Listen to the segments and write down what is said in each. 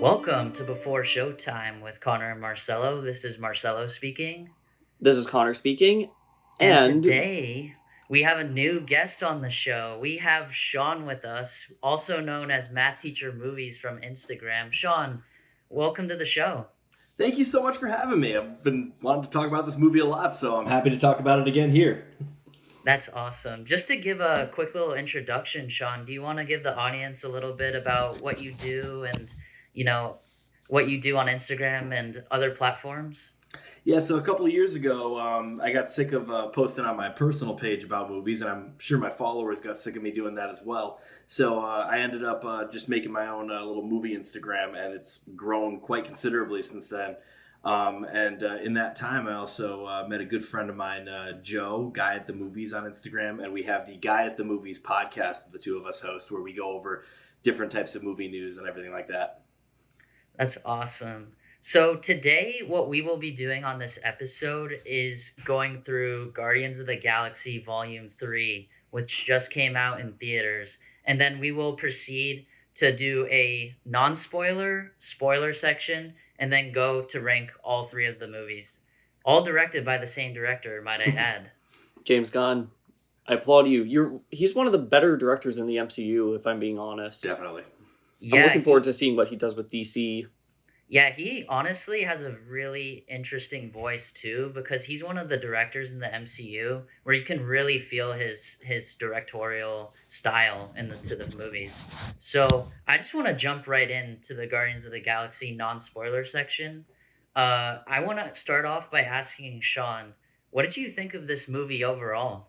Welcome to Before Showtime with Connor and Marcelo. This is Marcelo speaking. This is Connor speaking, And and today we have a new guest on the show. We have Sean with us, also known as Math Teacher Movies from Instagram. Sean, welcome to the show. Thank you so much for having me. I've been wanting to talk about this movie a lot, so I'm happy to talk about it again here. That's awesome. Just to give a quick little introduction, Sean, do you want to give the audience a little bit about what you do and, you know, what you do on Instagram and other platforms? Yeah, so a couple of years ago, I got sick of posting on my personal page about movies, and I'm sure my followers got sick of me doing that as well. So I ended up just making my own little movie Instagram, and it's grown quite considerably since then. And in that time, I also met a good friend of mine, Joe, Guy at the Movies on Instagram, and we have the Guy at the Movies podcast that the two of us host, where we go over different types of movie news and everything like that. That's awesome. So today, what we will be doing on this episode is going through Guardians of the Galaxy Volume 3, which just came out in theaters. And then we will proceed to do a non-spoiler, spoiler section, and then go to rank all three of the movies. All directed by the same director, might I add. James Gunn. I applaud you. He's one of the better directors in the MCU, if I'm being honest. Definitely. Yeah, I'm looking forward to seeing what he does with DC. Yeah, he honestly has a really interesting voice too, because he's one of the directors in the MCU where you can really feel his directorial style to the movies. So I just want to jump right into the Guardians of the Galaxy non-spoiler section. I want to start off by asking Sean, what did you think of this movie overall?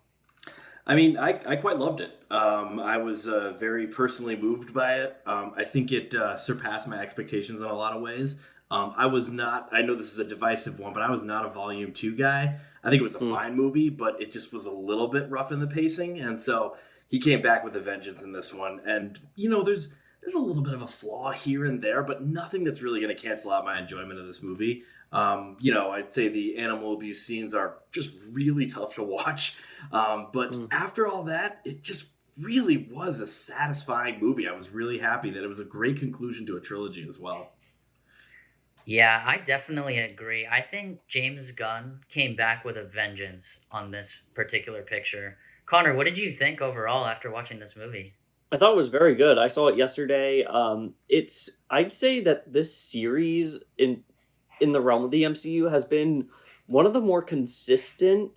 I mean, I quite loved it. I was very personally moved by it. I think it surpassed my expectations in a lot of ways. I was not, I know this is a divisive one, but I was not a Volume 2 guy. I think it was a fine movie, but it just was a little bit rough in the pacing. And so he came back with a vengeance in this one. And, there's a little bit of a flaw here and there, but nothing that's really going to cancel out my enjoyment of this movie. I'd say the animal abuse scenes are just really tough to watch. But after all that, it just really was a satisfying movie. I was really happy that it was a great conclusion to a trilogy as well. Yeah, I definitely agree. I think James Gunn came back with a vengeance on this particular picture. Connor, what did you think overall after watching this movie? I thought it was very good. I saw it yesterday. I'd say that this series in the realm of the MCU has been one of the more consistent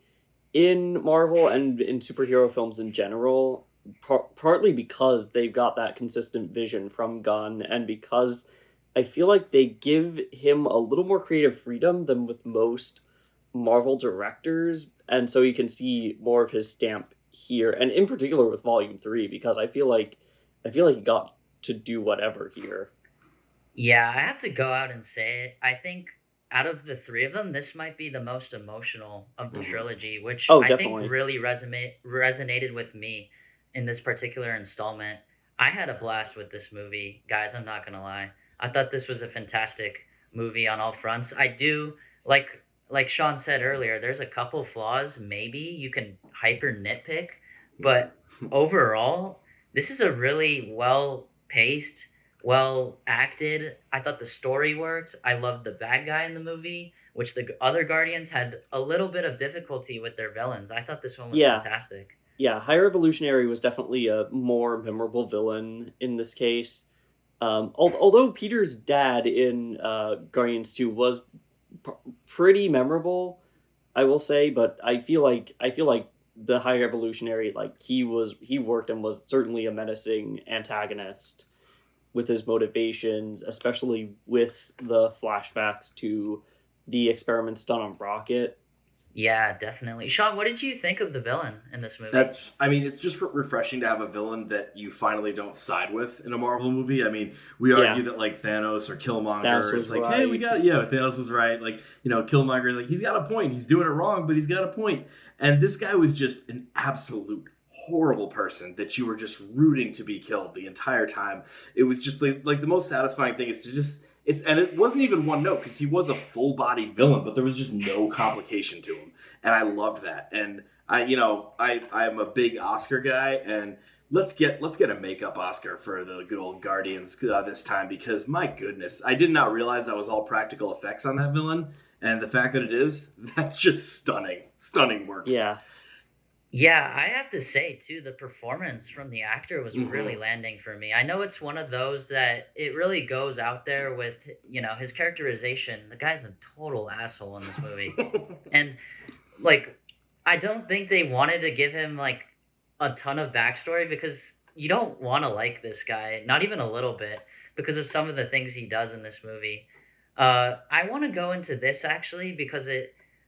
in Marvel and in superhero films in general, partly because they've got that consistent vision from Gunn, and because I feel like they give him a little more creative freedom than with most Marvel directors, and so you can see more of his stamp here, and in particular with Volume 3, because I feel like he got to do whatever here. Yeah, I have to go out and say it. I think out of the three of them, this might be the most emotional of the trilogy, which I Definitely. think really resonated with me in this particular installment. I had a blast with this movie, guys. I'm not gonna lie. I thought this was a fantastic movie on all fronts. I do like Sean said earlier. There's a couple flaws. Maybe you can hyper nitpick, but overall, this is a really well paced, well acted. I thought the story worked. I loved the bad guy in the movie, which the other Guardians had a little bit of difficulty with their villains. I thought this one was fantastic. Yeah, High Revolutionary was definitely a more memorable villain in this case. Although Peter's dad in Guardians 2 was pretty memorable, I will say, but I feel like the High Revolutionary, like he worked and was certainly a menacing antagonist with his motivations, especially with the flashbacks to the experiments done on Rocket. Yeah, definitely. Sean, what did you think of the villain in this movie? It's just refreshing to have a villain that you finally don't side with in a Marvel movie. I mean, we argue that like Thanos or Killmonger, it's like, hey, Thanos was right. Like, Killmonger, like he's got a point. He's doing it wrong, but he's got a point. And this guy was just an absolute horrible person that you were just rooting to be killed the entire time. It was just like the most satisfying thing is to just and it wasn't even one note because he was a full-bodied villain, but there was just no complication to him, and I loved that. And I'm a big Oscar guy, and let's get a makeup Oscar for the good old Guardians this time, because my goodness, I did not realize that was all practical effects on that villain, and the fact that it is, that's just stunning work. Yeah. Yeah, I have to say too, the performance from the actor was really landing for me. I know it's one of those that it really goes out there with, his characterization. The guy's a total asshole in this movie. And like I don't think they wanted to give him like a ton of backstory, because you don't want to like this guy, not even a little bit, because of some of the things he does in this movie. I want to go into this actually because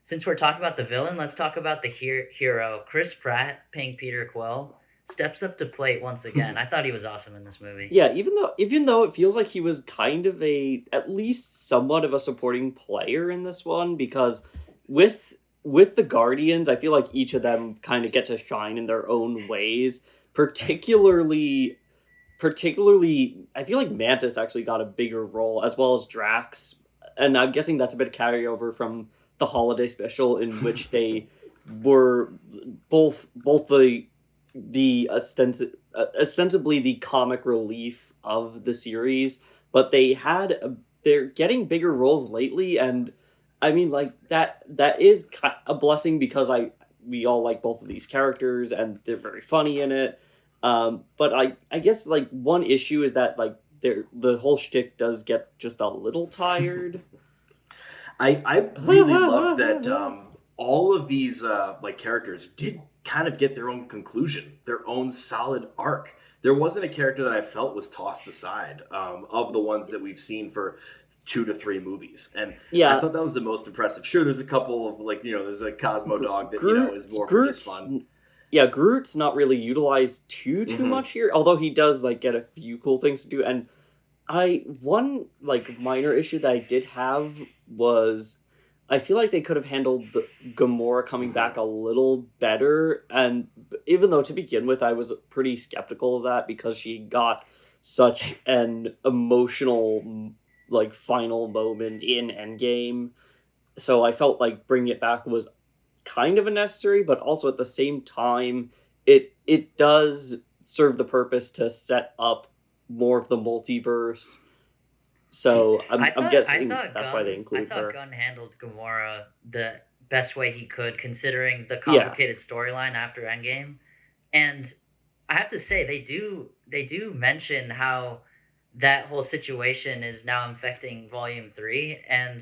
since we're talking about the villain, let's talk about the hero. Chris Pratt, playing Peter Quill, steps up to plate once again. I thought he was awesome in this movie. Yeah, even though it feels like he was kind of at least somewhat of a supporting player in this one, because with the Guardians, I feel like each of them kind of get to shine in their own ways. Particularly, I feel like Mantis actually got a bigger role, as well as Drax, and I'm guessing that's a bit of carryover from the holiday special, in which they were both the ostensibly the comic relief of the series, but they're getting bigger roles lately, and I mean, like, that is a blessing, because we all like both of these characters and they're very funny in it. But I guess like one issue is that like the whole shtick does get just a little tired. I really loved that all of these like characters did kind of get their own conclusion, their own solid arc. There wasn't a character that I felt was tossed aside of the ones that we've seen for 2 to 3 movies, and I thought that was the most impressive. Sure, there's a couple of like there's a Cosmo dog that is more for just fun. Yeah, Groot's not really utilized too much here, although he does like get a few cool things to do. And one like minor issue that I did have was I feel like they could have handled the Gamora coming back a little better. And even though to begin with I was pretty skeptical of that, because she got such an emotional like final moment in Endgame, so I felt like bringing it back was kind of unnecessary, but also at the same time it does serve the purpose to set up more of the multiverse. So I'm guessing that's why they include her. I thought Gunn handled Gamora the best way he could, considering the complicated storyline after Endgame. And I have to say, they do mention how that whole situation is now infecting Volume 3, and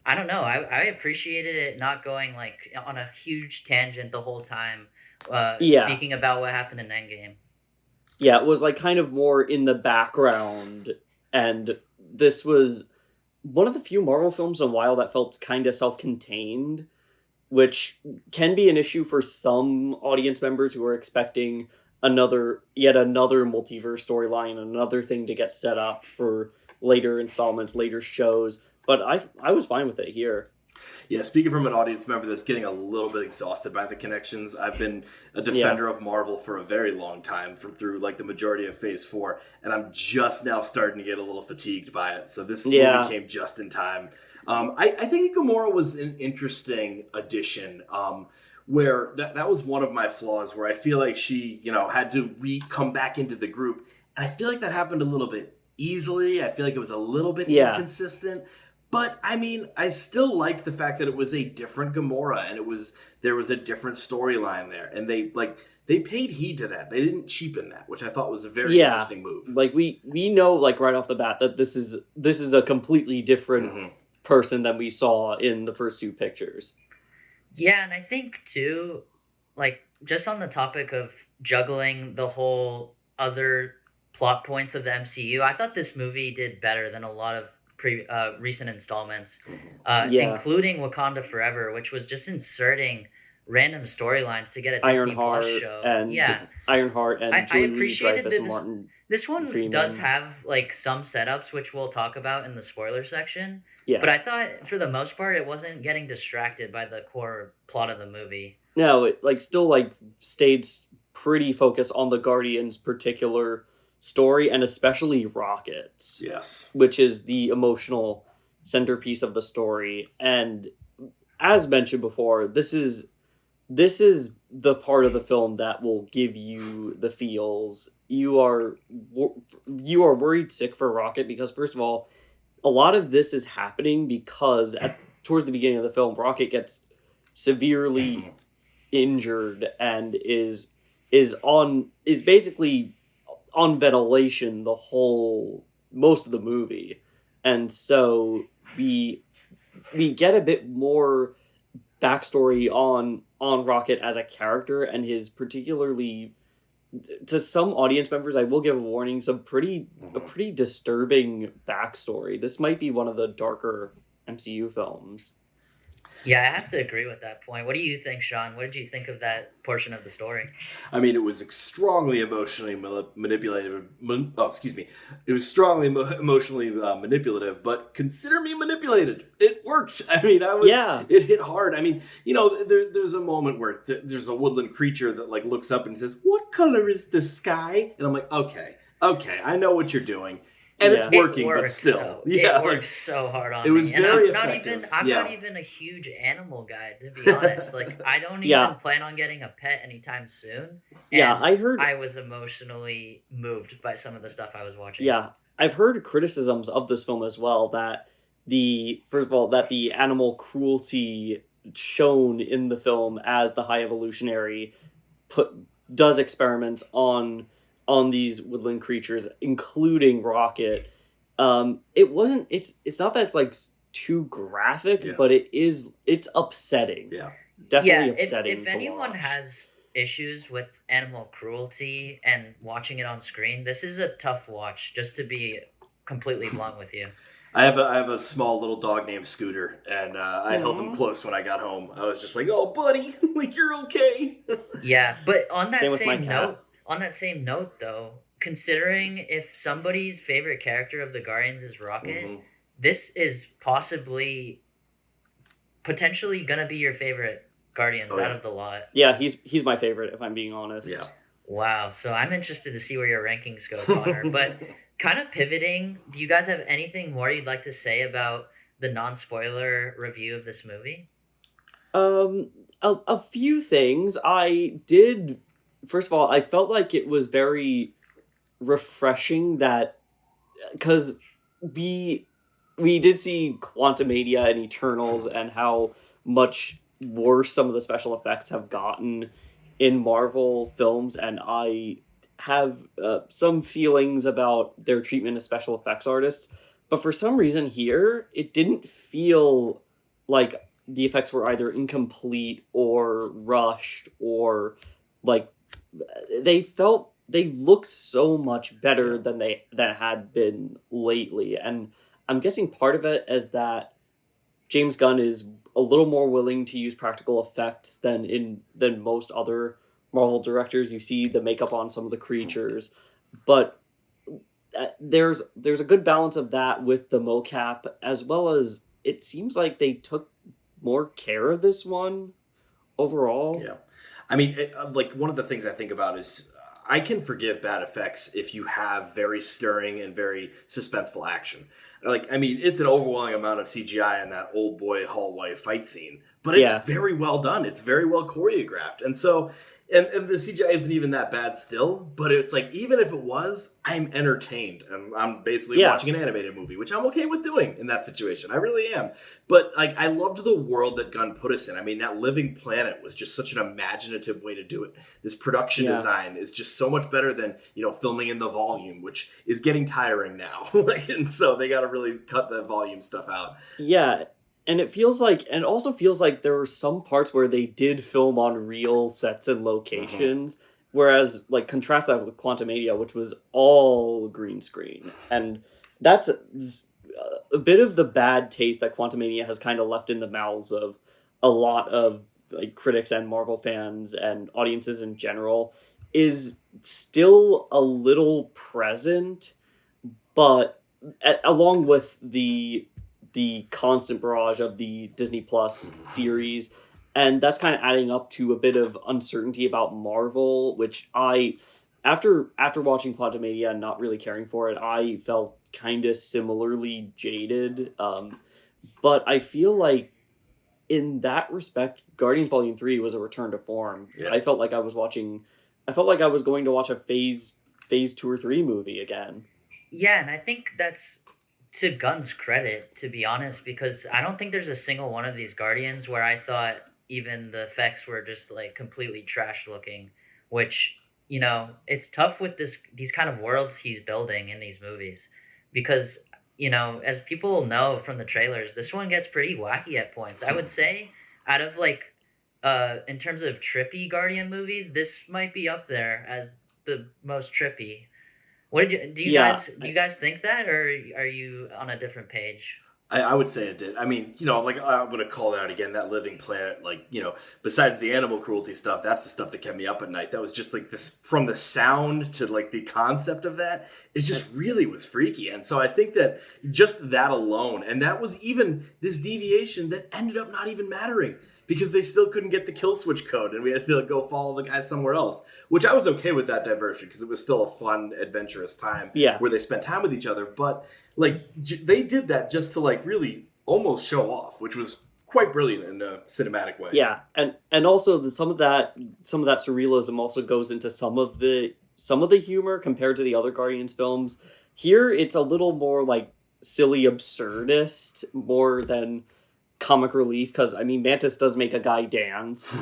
I don't know, I appreciated it not going like on a huge tangent the whole time, speaking about what happened in Endgame. Yeah, it was like kind of more in the background, and this was one of the few Marvel films in a while that felt kind of self-contained, which can be an issue for some audience members who are expecting yet another multiverse storyline, another thing to get set up for later installments, later shows. But I was fine with it here. Yeah, speaking from an audience member that's getting a little bit exhausted by the connections, I've been a defender of Marvel for a very long time, through like the majority of Phase 4, and I'm just now starting to get a little fatigued by it. So this movie came just in time. I think Gamora was an interesting addition. Where that was one of my flaws, where I feel like she, had to come back into the group. And I feel like that happened a little bit easily. I feel like it was a little bit inconsistent. But, I mean, I still liked the fact that it was a different Gamora, and there was a different storyline there. And they paid heed to that. They didn't cheapen that, which I thought was a very interesting move. Like, we know, like, right off the bat that this is a completely different person than we saw in the first 2 pictures. Yeah, and I think, too, like, just on the topic of juggling the whole other plot points of the MCU, I thought this movie did better than a lot of recent installments, including Wakanda Forever, which was just inserting random storylines to get a Disney Plus show. Ironheart and I appreciated Dreyfus and Martin. This one Freeman. does have like some setups, which we'll talk about in the spoiler section. Yeah. But I thought for the most part it wasn't getting distracted by the core plot of the movie. No, it still stayed pretty focused on the Guardians' particular story, and especially Rockets. Yes. Which is the emotional centerpiece of the story. And as mentioned before, this is the part of the film that will give you the feels. You are worried sick for Rocket because, first of all, a lot of this is happening because towards the beginning of the film, Rocket gets severely injured and is basically on ventilation most of the movie, and so we get a bit more backstory on Rocket as a character and his particularly, to some audience members, I will give a warning, a pretty disturbing backstory. This might be one of the darker MCU films. Yeah, I have to agree with that point. What do you think, Sean? What did you think of that portion of the story? I mean, it was strongly emotionally manipulative. It was strongly emotionally manipulative, but consider me manipulated. It worked. I mean, it hit hard. I mean, there's a moment where there's a woodland creature that like looks up and says, "What color is the sky?" And I'm like, okay, I know what you're doing. And it's working, but still. It works so hard on me. It was very effective. I'm not even a huge animal guy, to be honest. Like, I don't even plan on getting a pet anytime soon. And I was emotionally moved by some of the stuff I was watching. Yeah, I've heard criticisms of this film as well that the animal cruelty shown in the film as the High Evolutionary does experiments on these woodland creatures, including Rocket. It's not that it's like too graphic, but it's upsetting. Yeah. Definitely upsetting. If anyone has issues with animal cruelty and watching it on screen, this is a tough watch, just to be completely blunt with you. I have a small little dog named Scooter, and I held him close when I got home. I was just like, "Oh, buddy, like you're okay." Yeah, but on that On that same note, though, considering if somebody's favorite character of the Guardians is Rocket, this is potentially gonna be your favorite Guardians out of the lot. Yeah, he's my favorite, if I'm being honest. Yeah. Wow, so I'm interested to see where your rankings go, Connor. But kind of pivoting, do you guys have anything more you'd like to say about the non-spoiler review of this movie? A few things. First of all, I felt like it was very refreshing that, because we did see Quantumania and Eternals and how much worse some of the special effects have gotten in Marvel films, and I have some feelings about their treatment of special effects artists, but for some reason here, it didn't feel like the effects were either incomplete or rushed or like they looked so much better than had been lately. And I'm guessing part of it is that James Gunn is a little more willing to use practical effects than most other Marvel directors. You see the makeup on some of the creatures, but there's a good balance of that with the mocap, as well as it seems like they took more care of this one overall. Yeah. I mean, like one of the things I think about is I can forgive bad effects if you have very stirring and very suspenseful action. Like, I mean, it's an overwhelming amount of CGI in that old boy hallway fight scene, but it's very well done. It's very well choreographed. And so, and the CGI isn't even that bad still, but it's like, even if it was, I'm entertained. And I'm basically watching an animated movie, which I'm okay with doing in that situation. I really am. But like, I loved the world that Gunn put us in. I mean, that living planet was just such an imaginative way to do it. This production design is just so much better than, filming in the volume, which is getting tiring now. And so they got to really cut the volume stuff out. Yeah. And it also feels like there were some parts where they did film on real sets and locations, whereas, like, contrast that with Quantumania, which was all green screen. And that's a bit of the bad taste that Quantumania has kind of left in the mouths of a lot of, like, critics and Marvel fans and audiences in general, is still a little present, but along with the constant barrage of the Disney Plus series, and that's kind of adding up to a bit of uncertainty about Marvel, which after watching Quantumania and not really caring for it, I felt kind of similarly jaded. But I feel like in that respect, Guardians Volume 3 was a return to form. Yeah. I felt like I was going to watch a phase 2 or 3 movie again. Yeah, and I think that's to Gunn's credit, to be honest, because I don't think there's a single one of these Guardians where I thought even the effects were just like completely trash looking, which, you know, it's tough with these kind of worlds he's building in these movies because, you know, as people know from the trailers, this one gets pretty wacky at points. I would say out of like in terms of trippy Guardian movies, this might be up there as the most trippy. What did you do? You guys think that, or are you on a different page? I would say it did. I mean, you know, like I'm going to call it out again, that Living Planet, like, you know, besides the animal cruelty stuff, that's the stuff that kept me up at night. That was just like this, from the sound to like the concept of that, it just really was freaky. And so I think that just that alone, and that was even this deviation that ended up not even mattering because they still couldn't get the kill switch code and we had to go follow the guy somewhere else, which I was okay with that diversion because it was still a fun, adventurous time where they spent time with each other. But like they did that just to like really almost show off, which was quite brilliant in a cinematic way. Yeah, and also some of that surrealism also goes into some of the humor compared to the other Guardians films. Here, it's a little more like silly absurdist more than comic relief because I mean Mantis does make a guy dance.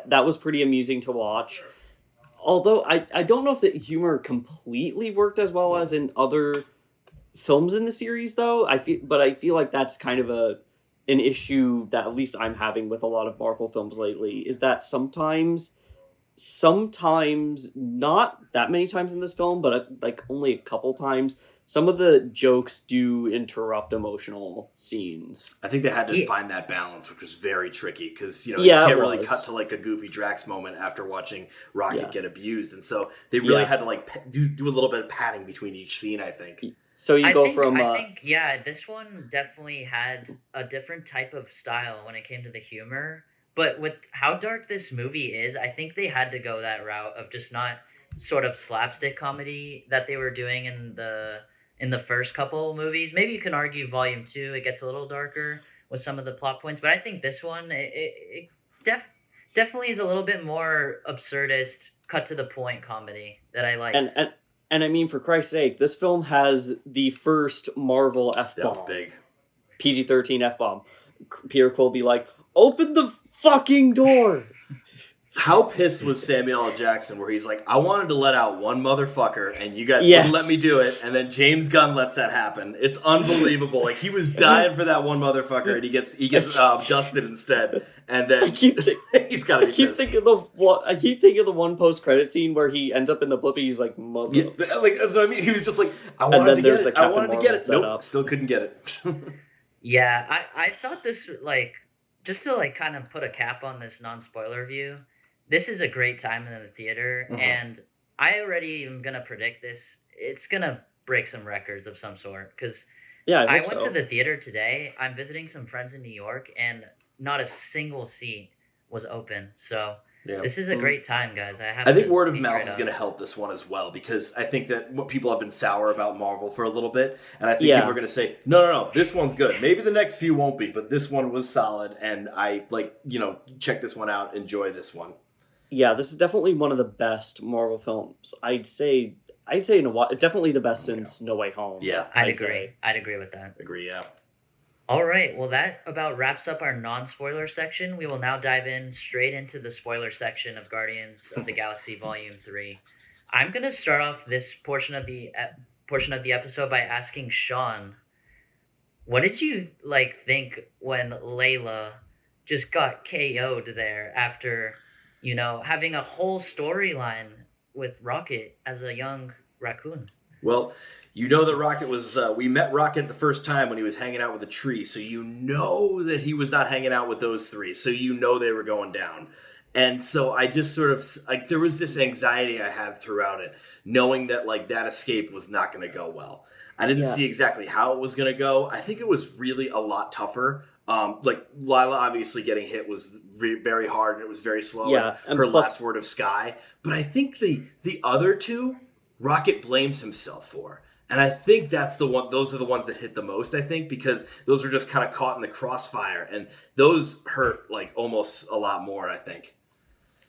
That was pretty amusing to watch. Although I don't know if the humor completely worked as well as in other films in the series though. I feel like that's kind of an issue that at least I'm having with a lot of Marvel films lately is that sometimes not that many times in this film, but like only a couple times, some of the jokes do interrupt emotional scenes. I think they had to find that balance, which was very tricky because, you know, you can't really cut to like a goofy Drax moment after watching Rocket get abused. And so they really had to like do a little bit of padding between each scene, I think. So I think this one definitely had a different type of style when it came to the humor. But with how dark this movie is, I think they had to go that route of just not sort of slapstick comedy that they were doing in the first couple movies. Maybe you can argue Volume 2, it gets a little darker with some of the plot points. But I think this one, it definitely is a little bit more absurdist, cut to the point comedy that I like. And I mean, for Christ's sake, this film has the first Marvel F-bomb. That was big. PG-13 F-bomb. Peter Quill be like, open the fucking door! How pissed was Samuel L. Jackson where he's like, I wanted to let out one motherfucker and you guys wouldn't let me do it, and then James Gunn lets that happen. It's unbelievable. Like, he was dying for that one motherfucker and he gets dusted instead. And then he's got to be pissed. I keep thinking of the one post-credit scene where he ends up in the blip and he's like, mother. Yeah, like, that's what I mean. He was just like, I wanted to get it. I wanted to get it. Nope, still couldn't get it. Yeah, I thought this, like, just to like kind of put a cap on this non-spoiler view, this is a great time in the theater, and I already am going to predict this. It's going to break some records of some sort, because I went to the theater today. I'm visiting some friends in New York, and not a single seat was open, so this is a great time, guys. I think word of mouth is going to help this one as well, because I think that people have been sour about Marvel for a little bit, and I think people are going to say, no, this one's good. Maybe the next few won't be, but this one was solid, and I, like, you know, check this one out, enjoy this one. Yeah, this is definitely one of the best Marvel films. I'd say in a while, definitely the best since No Way Home. Yeah, I'd agree with that. Yeah. All right, well, that about wraps up our non-spoiler section. We will now dive in straight into the spoiler section of Guardians of the Galaxy Volume 3. I'm going to start off this portion of the episode by asking Sean, what did you think when Layla just got KO'd there after, you know, having a whole storyline with Rocket as a young raccoon? Well, you know that Rocket was... we met Rocket the first time when he was hanging out with a tree, so you know that he was not hanging out with those three, so you know they were going down. And so I just sort of... like, there was this anxiety I had throughout it, knowing that, like, that escape was not going to go well. I didn't see exactly how it was going to go. I think it was really a lot tougher. Like, Lila obviously getting hit was very hard, and it was very slow. Yeah, and her last word of Sky. But I think the other two, Rocket blames himself for. And I think that's the one. Those are the ones that hit the most. I think because those are just kind of caught in the crossfire, and those hurt like almost a lot more. I think.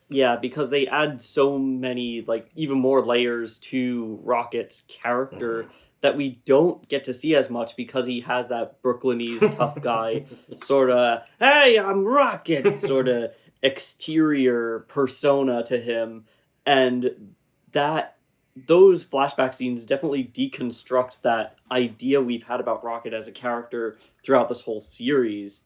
Yeah, because they add so many, like, even more layers to Rocket's character that we don't get to see as much because he has that Brooklynese tough guy sort of, hey, I'm Rocket, sort of exterior persona to him. And that those flashback scenes definitely deconstruct that idea we've had about Rocket as a character throughout this whole series.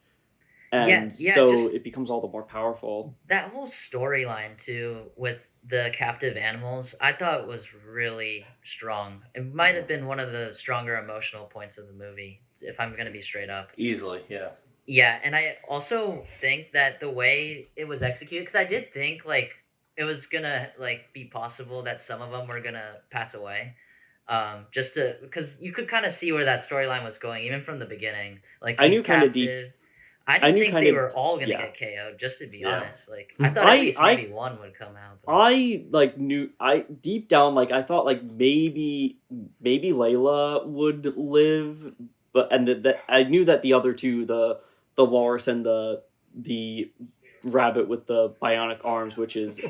Yeah, And yeah, so just it becomes all the more powerful. that whole storyline too with the captive animals, I thought was really strong. It might have been one of the stronger emotional points of the movie, if I'm going to be straight up. Easily, yeah. Yeah, and I also think that the way it was executed, because I did think like it was gonna like be possible that some of them were gonna pass away, just to because you could kind of see where that storyline was going even from the beginning. Like I he's knew kind of deep. captive. I I didn't knew think kind they of were all gonna yeah. get KO'd. Just to be Yeah. honest, like I thought at least I maybe one would come out. But... I like knew I deep down like I thought like maybe Layla would live, but and that I knew that the other two, the walrus and the rabbit with the bionic arms, which is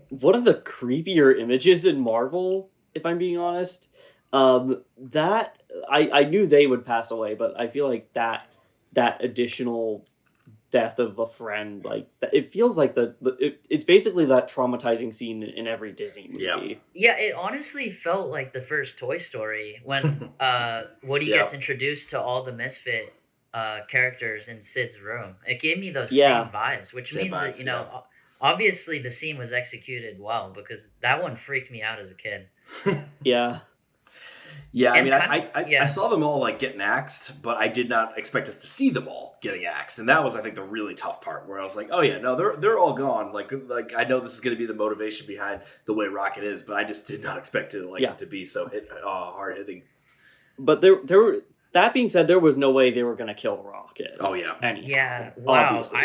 one of the creepier images in Marvel, if I'm being honest. That I knew they would pass away, but I feel like that additional death of a friend, like it feels like it's basically that traumatizing scene in every Disney movie. Yeah, it honestly felt like the first Toy Story when Woody Yeah. gets introduced to all the misfit characters in Sid's room. It gave me those Yeah. same vibes, which Same means that vibes, obviously the scene was executed well because that one freaked me out as a kid. Yeah. Yeah, I And mean, yeah. I saw them all like getting axed, but I did not expect us to see them all getting axed, and that was, I think, the really tough part. Where I was like, oh yeah, no, they're all gone. Like I know this is going to be the motivation behind the way Rocket is, but I just did not expect it it to be so hard hitting. But there were. That being said, there was no way they were going to kill Rocket. Oh yeah, anyhow, Yeah, wow. Obviously.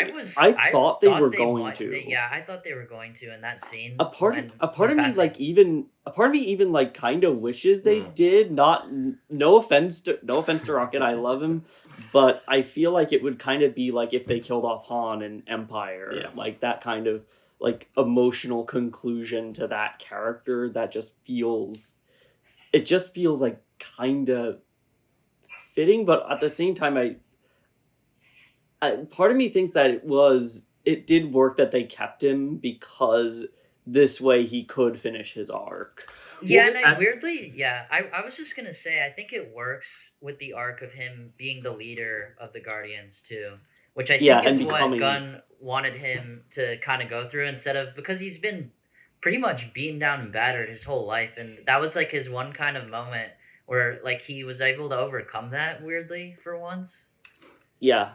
I thought they were going to. Yeah, I thought they were going to in that scene. A part of me passing. even like kind of wishes they did. Not no offense to Rocket, I love him, but I feel like it would kind of be like if they killed off Han in Empire, like that kind of like emotional conclusion to that character that just feels like kind of fitting, but at the same time, part of me thinks that it did work that they kept him because this way he could finish his arc. Yeah, and weirdly, I was just gonna say I think it works with the arc of him being the leader of the Guardians too, which I think is what Gunn wanted him to kind of go through instead of because he's been pretty much beaten down and battered his whole life, and that was like his one kind of moment where like he was able to overcome that weirdly for once. Yeah,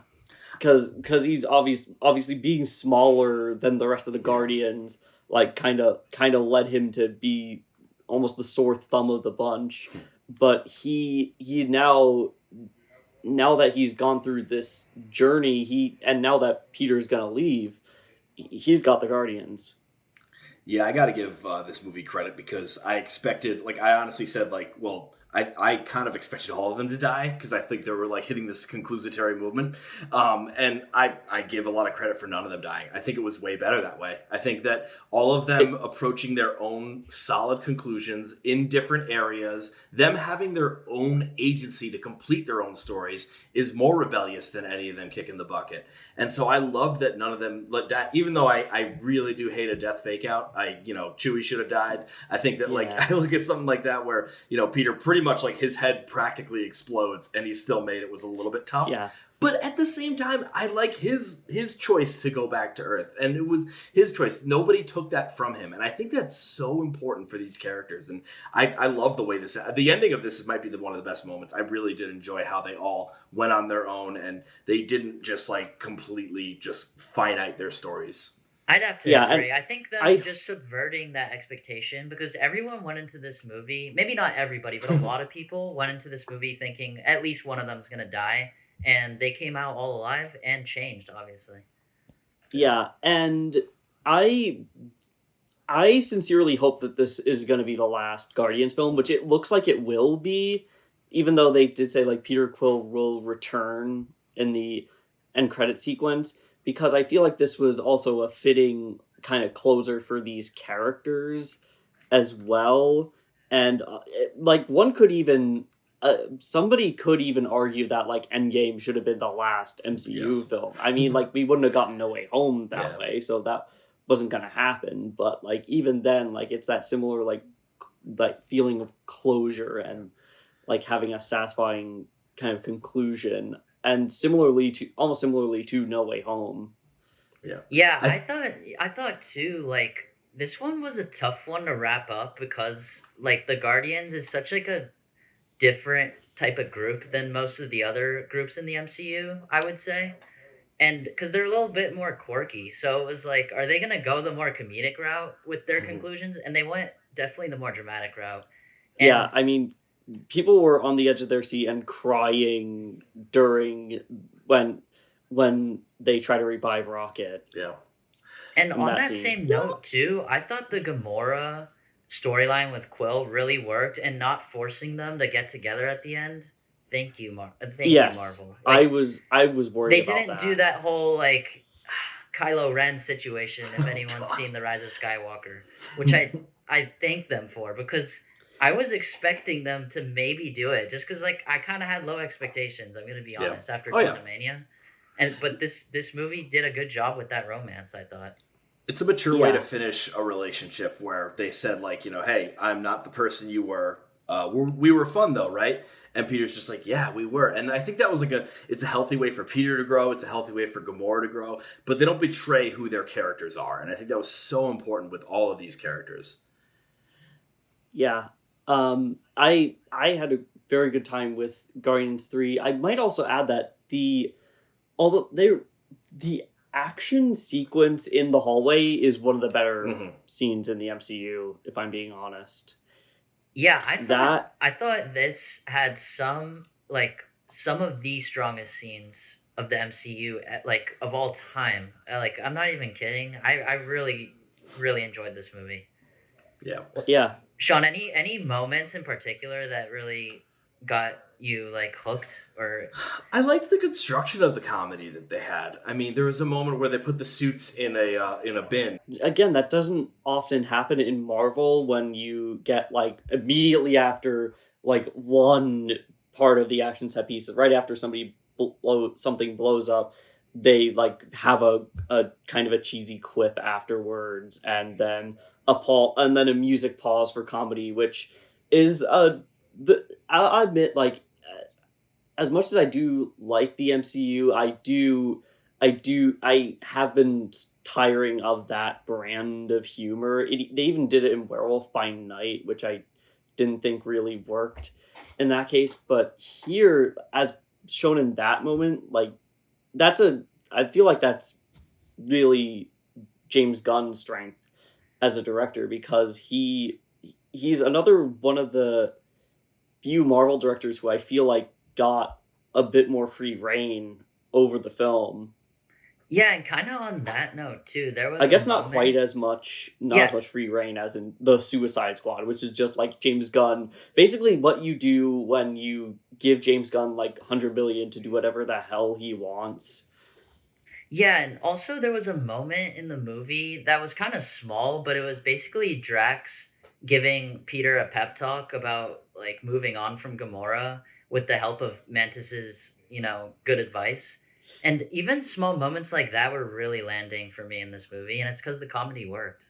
because he's obviously being smaller than the rest of the Guardians, like kind of led him to be almost the sore thumb of the bunch. But he now that he's gone through this journey, and now that Peter's gonna leave, he's got the Guardians. Yeah, I got to give this movie credit because I expected, like, I honestly said, like, well, I kind of expected all of them to die because I think they were like hitting this conclusatory movement. And I give a lot of credit for none of them dying. I think it was way better that way. I think that all of them approaching their own solid conclusions in different areas, them having their own agency to complete their own stories is more rebellious than any of them kicking the bucket. And so I love that none of them let die, even though I really do hate a death fake out. Chewie should have died. I think that I look at something like that where, Peter pretty much like his head practically explodes and he still made it was a little bit tough. Yeah. But at the same time, I like his choice to go back to Earth. And it was his choice. Nobody took that from him. And I think that's so important for these characters. And I love the way the ending of this might be one of the best moments. I really did enjoy how they all went on their own and they didn't just like completely just finite their stories. I'd have to agree. I think them just subverting that expectation because everyone went into this movie, maybe not everybody, but a lot of people went into this movie thinking at least one of them is going to die. And they came out all alive and changed, obviously. Yeah, and I I sincerely hope that this is going to be the last Guardians film, which it looks like it will be, even though they did say like Peter Quill will return in the end credit sequence, because I feel like this was also a fitting kind of closer for these characters as well. And like one could even somebody could even argue that like Endgame should have been the last MCU Yes. film. I mean, like we wouldn't have gotten No Way Home that Yeah. way, so that wasn't gonna happen. But like even then, like it's that similar like feeling of closure and like having a satisfying kind of conclusion. And almost similarly to No Way Home. Yeah, I- I thought too, like this one was a tough one to wrap up because like the Guardians is such like a different type of group than most of the other groups in the MCU, I would say. And because they're a little bit more quirky, so it was like, are they gonna go the more comedic route with their Mhm. conclusions? And they went definitely the more dramatic route. Yeah, And I mean, people were on the edge of their seat and crying during when when they try to revive Rocket. Yeah. And In on that that scene. same note too, I thought the Gamora storyline with Quill really worked, and not forcing them to get together at the end. Thank you, thank you, Yes, Marvel. I Like was worried they about didn't do that whole like Kylo Ren situation. If Oh, anyone's God. seen The Rise of Skywalker, which I thank them for, because I was expecting them to maybe do it just because like I kind of had low expectations. I'm gonna be Yeah. honest after Oh, yeah. Quantumania, but this movie did a good job with that romance. I thought. It's a mature way Yeah. to finish a relationship where they said, like, hey, I'm not the person you were. We were fun though, right? And Peter's just like, yeah, we were. And I think that was it's a healthy way for Peter to grow. It's a healthy way for Gamora to grow. But they don't betray who their characters are. And I think that was so important with all of these characters. Yeah. I had a very good time with Guardians 3. I might also add that the action sequence in the hallway is one of the better Mhm. scenes in the MCU, if I'm being honest. Yeah, That I thought this had some of the strongest scenes of the MCU like of all time. Like I'm not even kidding. I really enjoyed this movie. Yeah. yeah. Sean, any moments in particular that really got you like hooked or I liked the construction of the comedy that they had. I mean, there was a moment where they put the suits in a bin. Again, that doesn't often happen in Marvel when you get like immediately after like one part of the action set piece, right after something blows up, they like have a kind of a cheesy quip afterwards, and then a music pause for comedy, which is I'll admit, like as much as I do like the MCU, I have been tiring of that brand of humor. They even did it in Werewolf by Night, which I didn't think really worked in that case. But here, as shown in that moment, like I feel like that's really James Gunn's strength as a director, because he's another one of the few Marvel directors who I feel like got a bit more free reign over the film. yeah, and kind of on that note too, there was I guess a not moment- quite as much, not Yeah. as much free reign as in the Suicide Squad, which is just like James Gunn. Basically, what you do when you give James Gunn like 100 billion to do whatever the hell he wants. Yeah, and also there was a moment in the movie that was kind of small, but it was basically Drax giving Peter a pep talk about like moving on from Gamora with the help of Mantis's, good advice. And even small moments like that were really landing for me in this movie, and it's because the comedy worked.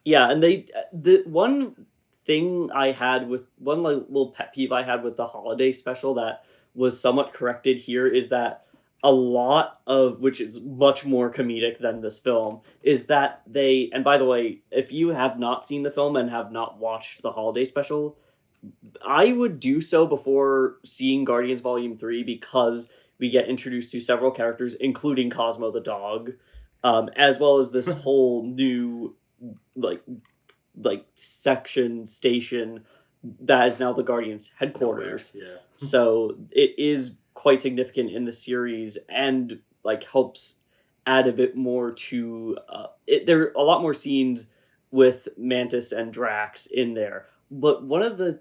Yeah, and the one thing I had with one like, little pet peeve I had with the holiday special that was somewhat corrected here is that a lot of which is much more comedic than this film is that and by the way, if you have not seen the film and have not watched the holiday special, I would do so before seeing Guardians Volume 3, because we get introduced to several characters, including Cosmo the dog, as well as this whole new like station that is now the Guardians headquarters. Yeah. So it is quite significant in the series, and like helps add a bit more to there are a lot more scenes with Mantis and Drax in there. But one of the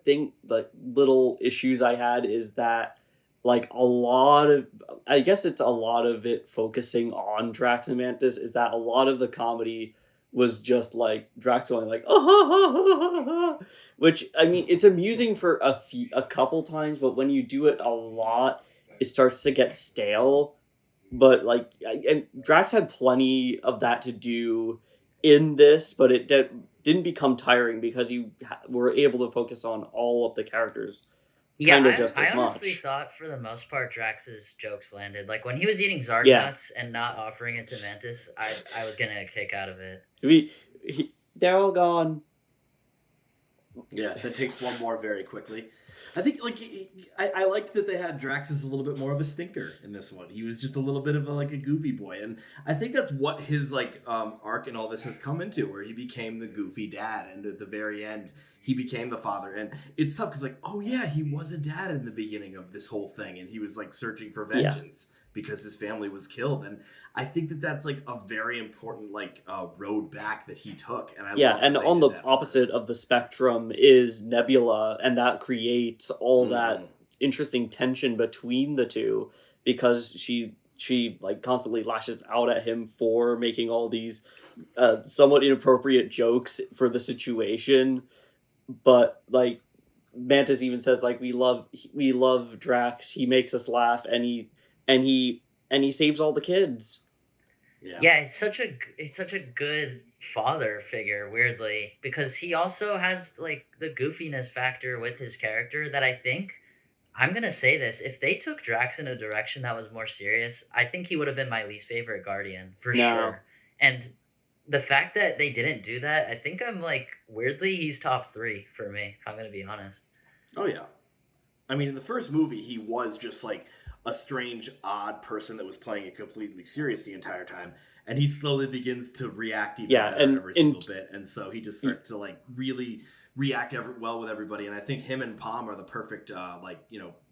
little issues I had is that like a lot of, I guess it's a lot of it focusing on Drax and Mantis, is that a lot of the comedy was just like Drax going like which I mean it's amusing for a couple times, but when you do it a lot, it starts to get stale. But like and Drax had plenty of that to do in this, but it didn't become tiring because you were able to focus on all of the characters Yeah, kind of just I as honestly much. thought for the most part Drax's jokes landed. Like when he was eating Zarg Yeah, nuts and not offering it to Mantis, I was getting a kick out of it. they're all gone. Yeah, that takes one more very quickly. I think like I liked that they had Drax as a little bit more of a stinker in this one. He was just a little bit of like a goofy boy, and I think that's what his like arc and all this has come into, where he became the goofy dad, and at the very end he became the father. And it's tough because like, oh yeah, he was a dad in the beginning of this whole thing, and he was like searching for vengeance because his family was killed. And I think that that's like a very important like road back that he took. And I love And that they on did the that for opposite of the spectrum is Nebula, and that creates all that interesting tension between the two because she like constantly lashes out at him for making all these somewhat inappropriate jokes for the situation, but like Mantis even says like we love Drax, he makes us laugh, and he saves all the kids. Yeah, it's such a good father figure, weirdly, because he also has like the goofiness factor with his character that I think I'm gonna say this. If they took Drax in a direction that was more serious, I think he would have been my least favorite Guardian for No. sure. And the fact that they didn't do that, I think I'm like weirdly he's top 3 for me, if I'm gonna be honest. Oh yeah. I mean, in the first movie, he was just like a strange, odd person that was playing it completely serious the entire time, and he slowly begins to react even Yeah, better every single bit, and so he just starts to like really react well with everybody. And I think him and Palm are the perfect, like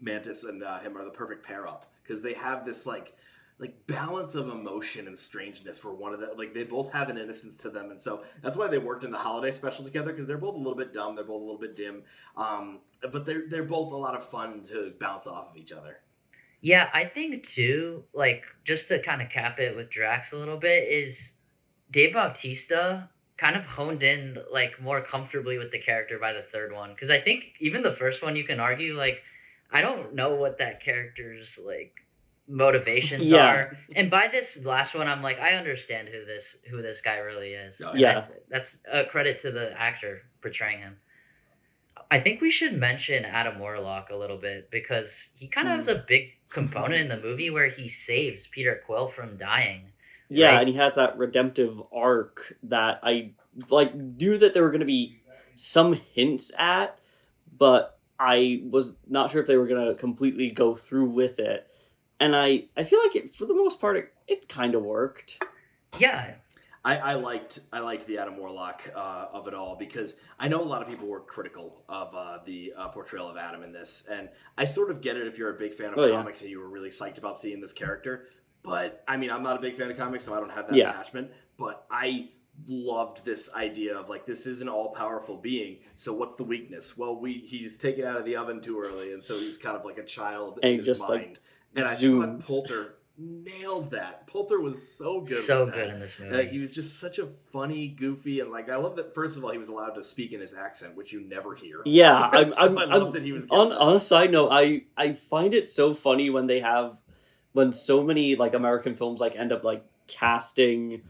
Mantis and him are the perfect pair up because they have this like balance of emotion and strangeness where one of the like they both have an innocence to them, and so that's why they worked in the holiday special together because they're both a little bit dumb, they're both a little bit dim, but they're both a lot of fun to bounce off of each other. Yeah, I think too, like just to kind of cap it with Drax a little bit, is Dave Bautista kind of honed in like more comfortably with the character by the third one. Because I think even the first one, you can argue like I don't know what that character's like motivations Yeah. are, and by this last one, I'm like I understand who this guy really is. Oh, And yeah. that's a credit to the actor portraying him. I think we should mention Adam Warlock a little bit because he kind of has a big component in the movie where he saves Peter Quill from dying. Yeah, Right. and he has that redemptive arc that I like knew that there were going to be some hints at, but I was not sure if they were going to completely go through with it. And I feel like it, for the most part, it kind of worked. Yeah. I liked the Adam Warlock of it all because I know a lot of people were critical of the portrayal of Adam in this, and I sort of get it if you're a big fan of comics and you were really psyched about seeing this character. But I mean, I'm not a big fan of comics, so I don't have that attachment. But I loved this idea of like this is an all-powerful being. So what's the weakness? Well, he's taken out of the oven too early, and so he's kind of like a child in his mind. Like, and I thought Poulter nailed that. Poulter was so good. So good in this movie. He was just such a funny, goofy, and like I love that. First of all, he was allowed to speak in his accent, which you never hear. Yeah, I love that he was. On a side note, I find it so funny when so many like American films like end up like casting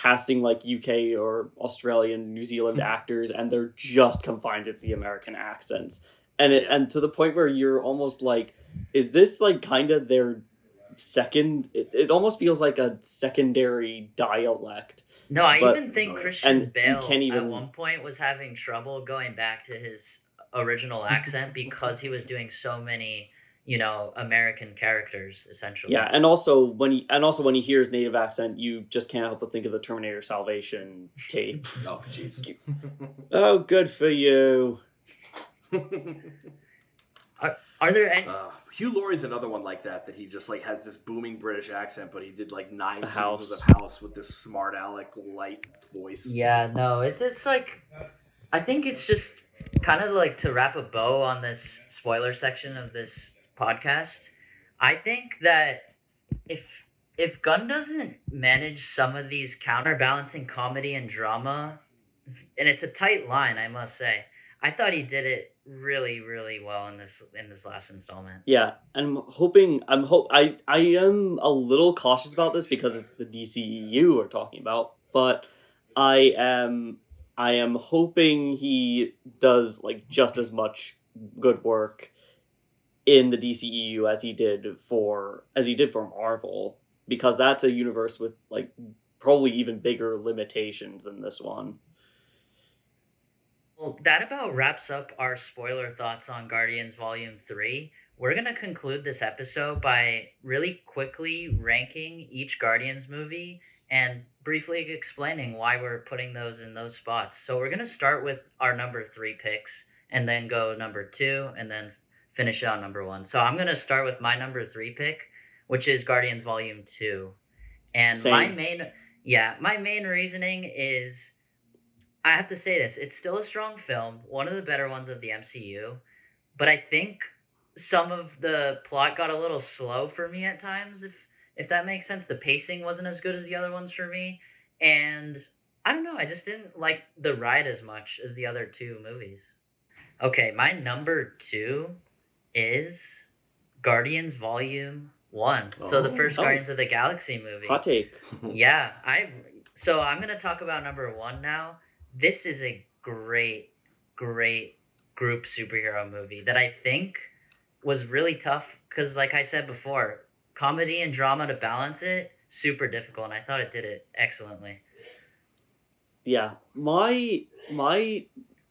like UK or Australian, New Zealand actors, and they're just confined to the American accents, and to the point where you're almost like, is this like kind of their second? It almost feels like a secondary dialect. No, I even think Christian Bale at one point was having trouble going back to his original accent because he was doing so many, American characters essentially. Yeah, and also when he hears native accent, you just can't help but think of the Terminator Salvation tape. Oh, jeez. Oh, good for you. Are there any? Hugh Laurie's another one like that he just like has this booming British accent, but he did like 9 A seasons House. of House with this smart aleck light voice. Yeah, no, it's like I think it's just kind of like to wrap a bow on this spoiler section of this podcast. I think that if if Gunn doesn't manage some of these counterbalancing comedy and drama, and it's a tight line, I must say. I thought he did it really, really well in this last installment. Yeah, I am a little cautious about this because it's the DCEU we're talking about, but I am I am hoping he does like just as much good work in the DCEU as he did for Marvel, because that's a universe with like probably even bigger limitations than this one. Well, that about wraps up our spoiler thoughts on Guardians Volume 3. We're going to conclude this episode by really quickly ranking each Guardians movie and briefly explaining why we're putting those in those spots. So we're going to start with our number 3 picks and then go number 2 and then finish out number 1. So I'm going to start with my number 3 pick, which is Guardians Volume 2. And Same. my main reasoning is I have to say this. It's still a strong film, one of the better ones of the MCU, but I think some of the plot got a little slow for me at times, if that makes sense. The pacing wasn't as good as the other ones for me, and I don't know, I just didn't like the ride as much as the other 2 movies. Okay, my number 2 is Guardians Volume 1. So the first Oh. Guardians of the Galaxy movie. Hot take. Yeah, so I'm gonna talk about number 1 now. This is a great, great group superhero movie that I think was really tough because, like I said before, comedy and drama to balance it, super difficult, and I thought it did it excellently. Yeah, my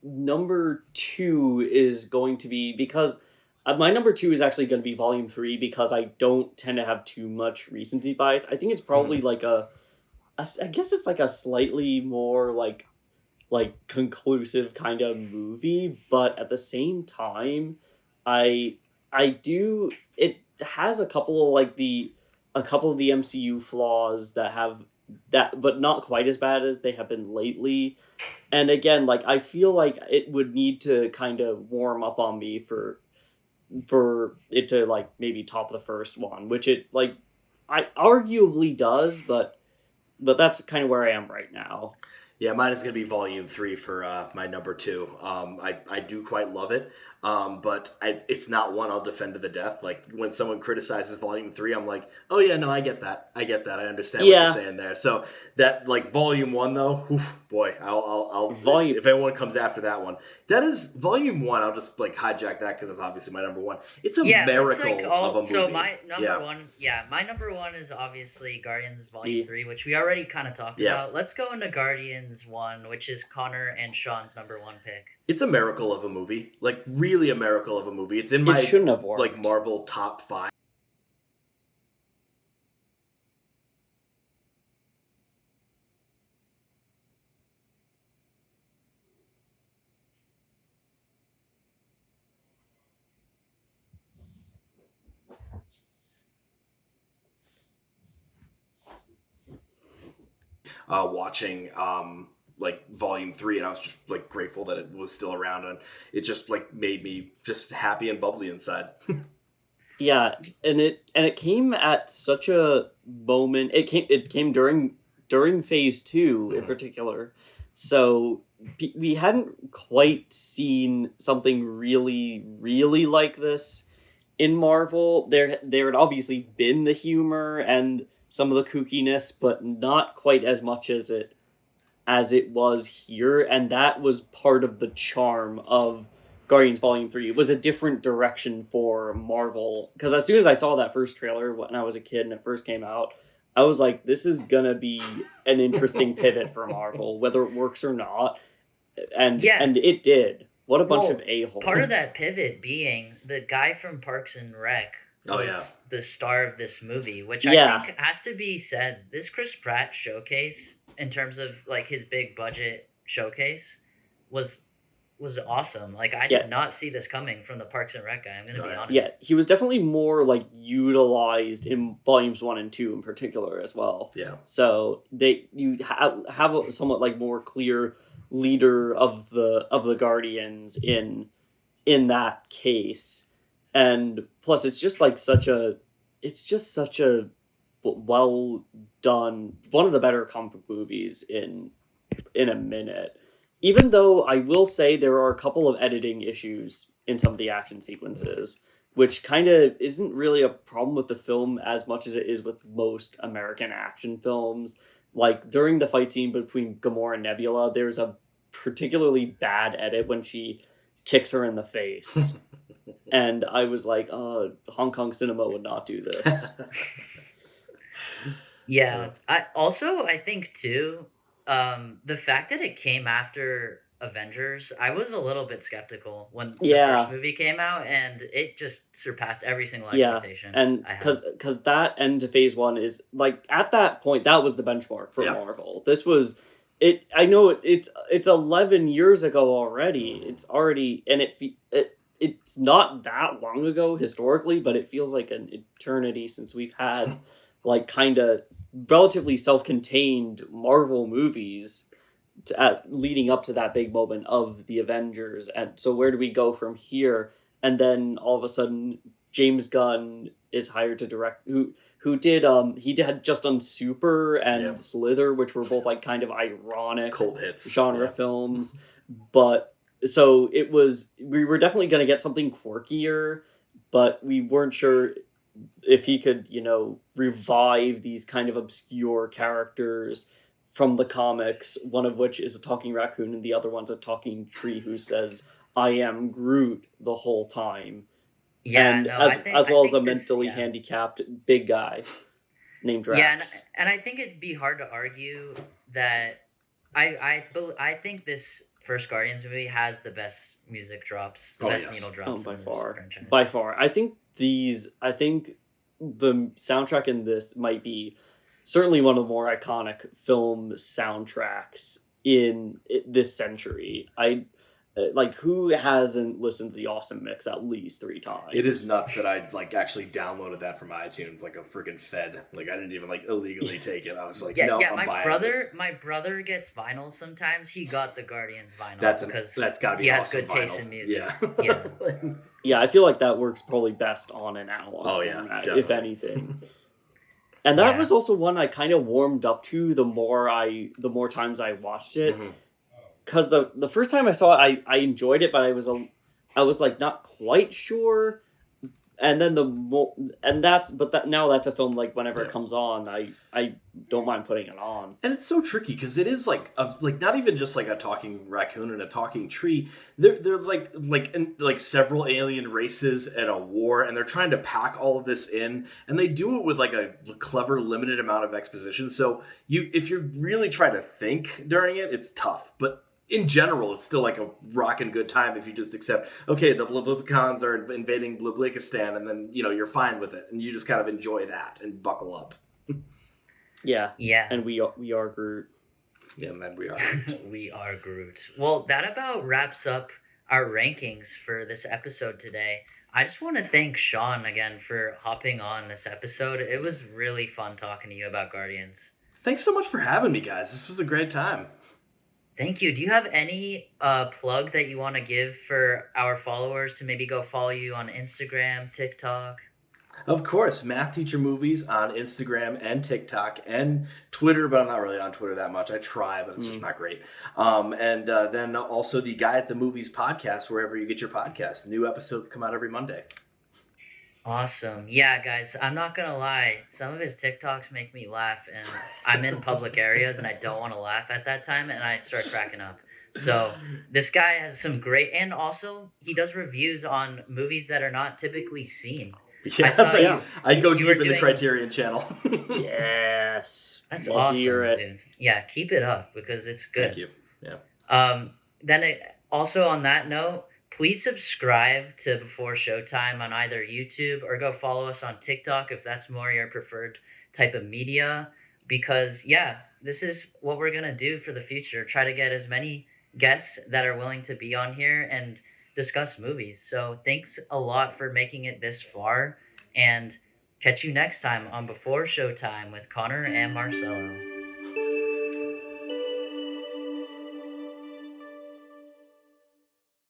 number 2 is going to be, because my number 2 is actually going to be Volume 3, because I don't tend to have too much recency bias. I think it's probably like I guess it's like a slightly more like conclusive kind of movie, but at the same time, I do it has a couple of the MCU flaws that have that, but not quite as bad as they have been lately. And again, like I feel like it would need to kind of warm up on me for it to like maybe top the first one, which it like I arguably does, but that's kind of where I am right now. Yeah, mine is going to be Volume 3 for my number 2. I do quite love it, but it's not one I'll defend to the death. Like, when someone criticizes Volume 3, I'm like, oh yeah, no, I get that. I understand what you're saying there. So, that, like, Volume 1, though, oof, boy, I'll if anyone comes after that one. That is, Volume 1, I'll just, like, hijack that because it's obviously my number 1. It's a miracle of a movie. So my number one is obviously Guardians Volume 3, which we already kind of talked about. Let's go into Guardians 1, which is Connor and Sean's number 1 pick. It's a miracle of a movie, like really a miracle of a movie. It's in my shouldn't have worked. Like Marvel top 5. Watching like Volume 3, and I was just like grateful that it was still around, and it just like made me just happy and bubbly inside. Yeah, and it came at such a moment. It came during Phase 2 in particular, so we hadn't quite seen something really like this in Marvel. There had obviously been the humor and some of the kookiness, but not quite as much as it was here, and that was part of the charm of Guardians Volume 3. It was a different direction for Marvel, because as soon as I saw that first trailer when I was a kid and it first came out, I was like, this is gonna be an interesting pivot for Marvel, whether it works or not. And it did. What a bunch of a-holes. Part of that pivot being the guy from Parks and Rec was the star of this movie, which I think has to be said. This Chris Pratt showcase, in terms of like his big budget showcase, was was awesome. Like I Yeah. did not see this coming from the Parks and Rec guy. I'm gonna be honest. Yeah, he was definitely more like utilized in volumes 1 and 2 in particular as well. Yeah. So you have a somewhat like more clear leader of the Guardians in that case, and plus it's just such a well done, one of the better comic book movies in a minute. Even though I will say there are a couple of editing issues in some of the action sequences, which kind of isn't really a problem with the film as much as it is with most American action films. Like during the fight scene between Gamora and Nebula, there's a particularly bad edit when she kicks her in the face. And I was like, Hong Kong cinema would not do this. Yeah. I think too, the fact that it came after Avengers, I was a little bit skeptical when the first movie came out, and it just surpassed every single expectation. And because that end to Phase 1 is like at that point that was the benchmark for Marvel. This was it. I know it's 11 years ago already. It's already and it's not that long ago historically, but it feels like an eternity since we've had like kind of relatively self-contained Marvel movies leading up to that big moment of the Avengers. And so where do we go from here? And then all of a sudden James Gunn is hired to direct who did he had just done Super and Slither, which were both like kind of ironic cult hits genre films. But so we were definitely going to get something quirkier, but we weren't sure if he could, revive these kind of obscure characters from the comics, one of which is a talking raccoon and the other one's a talking tree who says, "I am Groot" the whole time. Yeah, and as well as a mentally handicapped big guy named Drax. Yeah, and I think it'd be hard to argue that I think this first Guardians movie has the best music drops, the best needle drops by in far. this franchise. By far. I think the soundtrack in this might be certainly one of the more iconic film soundtracks in this century. Who hasn't listened to the Awesome Mix at least 3 times? It is nuts that I actually downloaded that from iTunes like a freaking Fed. Like I didn't even illegally take it. I was like, no, I'm buying this. My brother gets vinyl sometimes. He got the Guardians vinyl that's gotta be he awesome has good taste in music. Yeah. Yeah, I feel like that works probably best on an analog format, definitely. if anything. And that was also one I kind of warmed up to the more times I watched it. Mm-hmm. Because the first time I saw it, I enjoyed it, but I was not quite sure. And then now that's a film whenever it comes on, I don't mind putting it on. And it's so tricky because it is not even just a talking raccoon and a talking tree. There's several alien races and a war, and they're trying to pack all of this in, and they do it with a clever limited amount of exposition. So if you're really trying to think during it, it's tough, but in general, it's still a rockin' good time if you just accept, okay, the Blablicons are invading Blablikistan, and then, you're fine with it. And you just kind of enjoy that and buckle up. Yeah. Yeah. And we are Groot. Yeah, man, we are. We are Groot. Well, that about wraps up our rankings for this episode today. I just want to thank Sean again for hopping on this episode. It was really fun talking to you about Guardians. Thanks so much for having me, guys. This was a great time. Thank you. Do you have any plug that you want to give for our followers to maybe go follow you on Instagram, TikTok? Of course, Math Teacher Movies on Instagram and TikTok and Twitter, but I'm not really on Twitter that much. I try, but it's just not great. And then also the Guy at the Movies podcast, wherever you get your podcasts. New episodes come out every Monday. Awesome. Yeah, guys, I'm not going to lie. Some of his TikToks make me laugh, and I'm in public areas, and I don't want to laugh at that time, and I start cracking up. So this guy has some great, and also he does reviews on movies that are not typically seen. Yeah, I go deep in the Criterion channel. Yes. That's awesome, dude. Yeah, keep it up because it's good. Thank you. Yeah. Also on that note, please subscribe to Before Showtime on either YouTube or go follow us on TikTok if that's more your preferred type of media. Because, this is what we're going to do for the future. Try to get as many guests that are willing to be on here and discuss movies. So thanks a lot for making it this far, and catch you next time on Before Showtime with Connor and Marcelo.